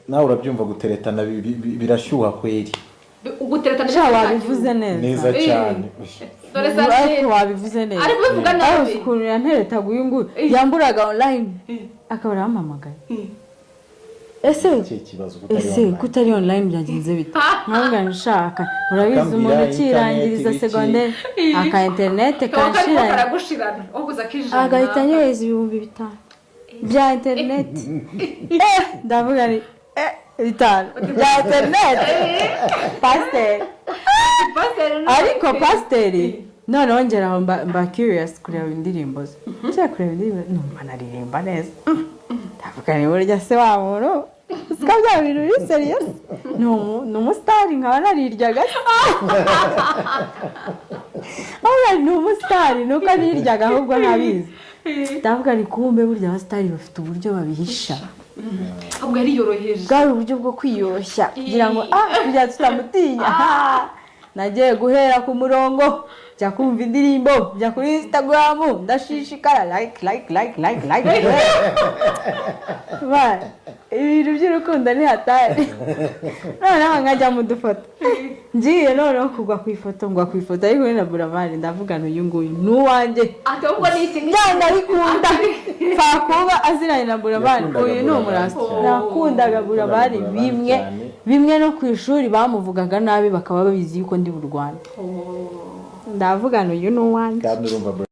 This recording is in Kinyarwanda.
nawe urabyumva guteretana birashyuha kweri. Uguteretana cyane wabivuze neza cyane. Dore sanje wabivuze neza. Ari kuvuga nawe ukuntu yantereta guyungu yamburaga online akabara amamagaye. Ese kutari online byagenze bite? Ntabwo nshaka. Urabizi umuntu ukirangiriza secondaire aka internet kanshira. Karagushirana. Oguza kijana. Agahita nyoheza 5,000 bya internet. Ndavuga ni bitanu bya internet. Pasteur. Ariko pasteri none wongera mba curious kureba indirimbo ze. Cya kureba indirimbo numva naririmba neza. Ndavuga ni burya se wa muntu sikabya bintu biri serious. Numustar nkaba nariryaga. Numustar nuko nariryaga ahubwo ntabizi. Ndavuga ni kumbe burya abastari bafite uburyo babihisha. Ahubwo ari yoroheje. Bwari uburyo bwo kwiyoroshya kugira ngo burya tutamutinya. Nagiye guhera ku murongo jya kumva indirimbo jya kuri Instagram ndashishikara like ba ibintu by'urukundo ni hatari none nkajya mu dufoto ngiye none kugwa ku ifoto ngwa ku ifoto ariko na Buravani ndavuga n'uyu nguyu nuwanjye ahubwo ni iki cyangwa bikunda fakuba aziranye na Buravani uyu ni umurasta nakundaga Buravani bimwe no ku ishuri bamuvugaga nabi bakaba babizi yuko ndi mu Rwanda ndavuga n'uyu nuwanjye